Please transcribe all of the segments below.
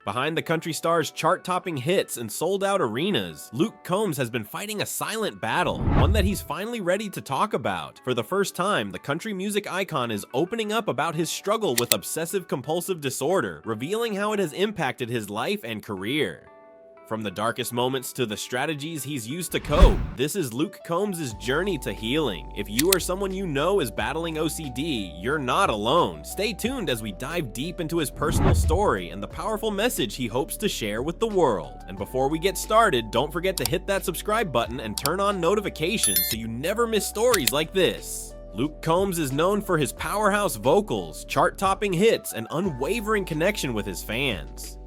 Behind the country star's chart-topping hits and sold-out arenas, Luke Combs has been fighting a silent battle, one that he's finally ready to talk about. For the first time, the country music icon is opening up about his struggle with obsessive-compulsive disorder, revealing how it has impacted his life and career. From the darkest moments to the strategies he's used to cope, this is Luke Combs' journey to healing. If you or someone you know is battling OCD, you're not alone. Stay tuned as we dive deep into his personal story and the powerful message he hopes to share with the world. And before we get started, don't forget to hit that subscribe button and turn on notifications so you never miss stories like this. Luke Combs is known for his powerhouse vocals, chart-topping hits, and unwavering connection with his fans.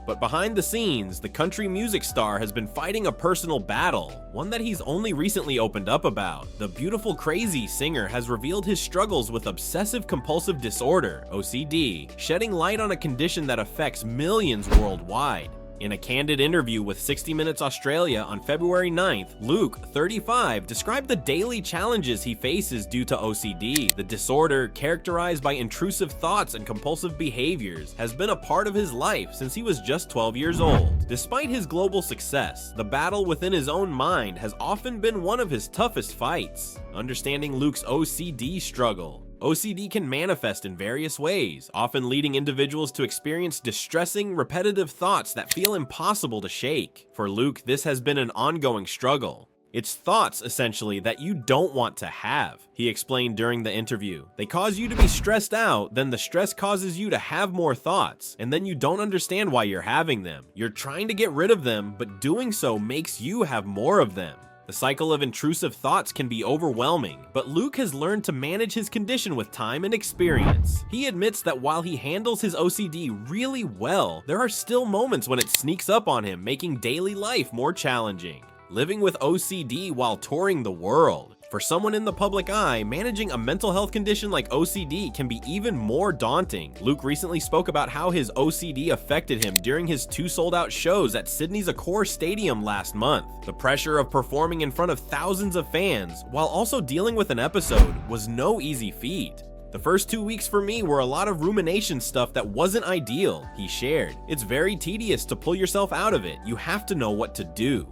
But behind the scenes, the country music star has been fighting a personal battle, one that he's only recently opened up about. The beautiful crazy singer has revealed his struggles with obsessive-compulsive disorder, OCD, shedding light on a condition that affects millions worldwide. In a candid interview with 60 Minutes Australia on February 9th, Luke, 35, described the daily challenges he faces due to OCD. The disorder, characterized by intrusive thoughts and compulsive behaviors, has been a part of his life since he was just 12 years old. Despite his global success, the battle within his own mind has often been one of his toughest fights. Understanding Luke's OCD struggle. OCD can manifest in various ways, often leading individuals to experience distressing, repetitive thoughts that feel impossible to shake. For Luke, this has been an ongoing struggle. It's thoughts, essentially, that you don't want to have, he explained during the interview. They cause you to be stressed out, then the stress causes you to have more thoughts, and then you don't understand why you're having them. You're trying to get rid of them, but doing so makes you have more of them. The cycle of intrusive thoughts can be overwhelming, but Luke has learned to manage his condition with time and experience. He admits that while he handles his OCD really well, there are still moments when it sneaks up on him, making daily life more challenging. Living with OCD while touring the world. For someone in the public eye, managing a mental health condition like OCD can be even more daunting. Luke recently spoke about how his OCD affected him during his 2 sold-out shows at Sydney's Accor Stadium last month. The pressure of performing in front of thousands of fans, while also dealing with an episode, was no easy feat. The first 2 weeks for me were a lot of rumination stuff that wasn't ideal, he shared. It's very tedious to pull yourself out of it. You have to know what to do.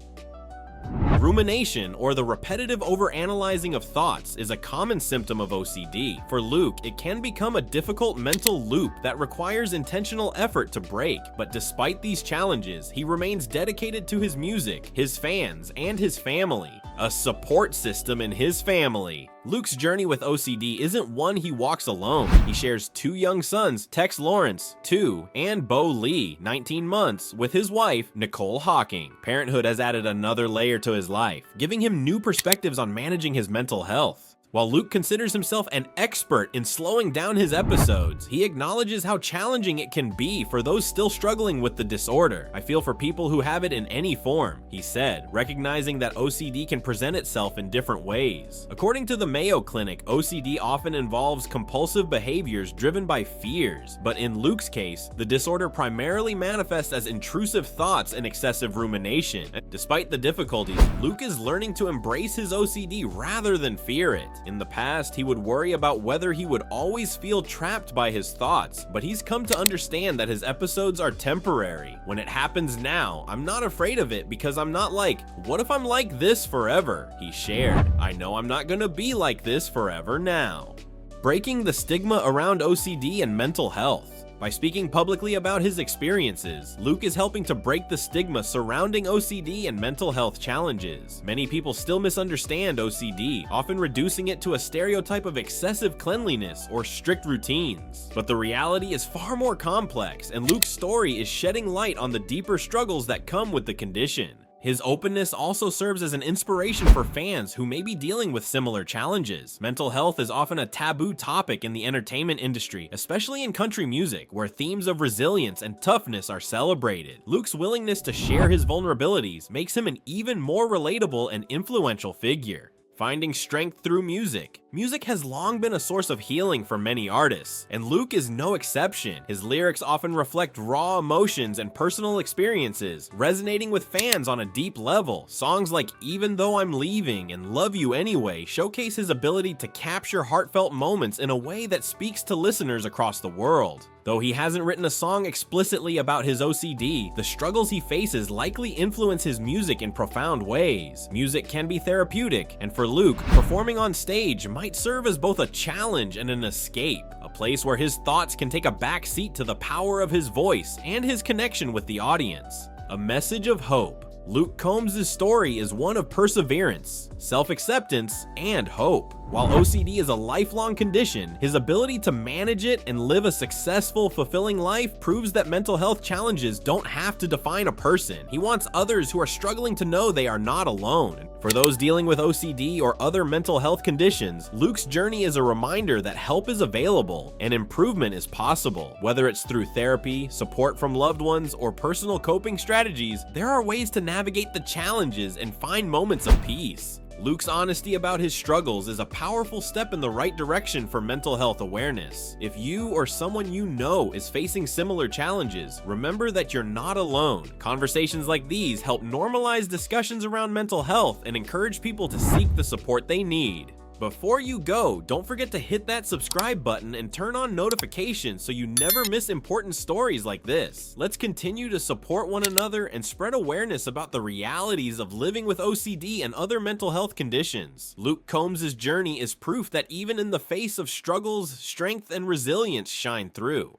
Rumination, or the repetitive overanalyzing of thoughts, is a common symptom of OCD. For Luke, it can become a difficult mental loop that requires intentional effort to break. But despite these challenges, he remains dedicated to his music, his fans, and his family. A support system in his family. Luke's journey with OCD isn't one he walks alone. He shares 2 young sons, Tex Lawrence, 2, and Bo Lee, 19 months, with his wife, Nicole Hawking. Parenthood has added another layer to his life, giving him new perspectives on managing his mental health. While Luke considers himself an expert in slowing down his episodes, he acknowledges how challenging it can be for those still struggling with the disorder. I feel for people who have it in any form, he said, recognizing that OCD can present itself in different ways. According to the Mayo Clinic, OCD often involves compulsive behaviors driven by fears, but in Luke's case, the disorder primarily manifests as intrusive thoughts and excessive rumination. Despite the difficulties, Luke is learning to embrace his OCD rather than fear it. In the past, he would worry about whether he would always feel trapped by his thoughts, but he's come to understand that his episodes are temporary. When it happens now, I'm not afraid of it because I'm not like, what if I'm like this forever? He shared, I know I'm not gonna be like this forever now. Breaking the stigma around OCD and mental health. By speaking publicly about his experiences, Luke is helping to break the stigma surrounding OCD and mental health challenges. Many people still misunderstand OCD, often reducing it to a stereotype of excessive cleanliness or strict routines. But the reality is far more complex, and Luke's story is shedding light on the deeper struggles that come with the condition. His openness also serves as an inspiration for fans who may be dealing with similar challenges. Mental health is often a taboo topic in the entertainment industry, especially in country music, where themes of resilience and toughness are celebrated. Luke's willingness to share his vulnerabilities makes him an even more relatable and influential figure. Finding strength through music. Music has long been a source of healing for many artists, and Luke is no exception. His lyrics often reflect raw emotions and personal experiences, resonating with fans on a deep level. Songs like Even Though I'm Leaving and Love You Anyway showcase his ability to capture heartfelt moments in a way that speaks to listeners across the world. Though he hasn't written a song explicitly about his OCD, the struggles he faces likely influence his music in profound ways. Music can be therapeutic, and for Luke, performing on stage might serve as both a challenge and an escape, a place where his thoughts can take a back seat to the power of his voice and his connection with the audience. A message of hope. Luke Combs' story is one of perseverance, self-acceptance, and hope. While OCD is a lifelong condition, his ability to manage it and live a successful, fulfilling life proves that mental health challenges don't have to define a person. He wants others who are struggling to know they are not alone. For those dealing with OCD or other mental health conditions, Luke's journey is a reminder that help is available and improvement is possible. Whether it's through therapy, support from loved ones, or personal coping strategies, there are ways to navigate the challenges and find moments of peace. Luke's honesty about his struggles is a powerful step in the right direction for mental health awareness. If you or someone you know is facing similar challenges, remember that you're not alone. Conversations like these help normalize discussions around mental health and encourage people to seek the support they need. Before you go, don't forget to hit that subscribe button and turn on notifications so you never miss important stories like this. Let's continue to support one another and spread awareness about the realities of living with OCD and other mental health conditions. Luke Combs' journey is proof that even in the face of struggles, strength and resilience shine through.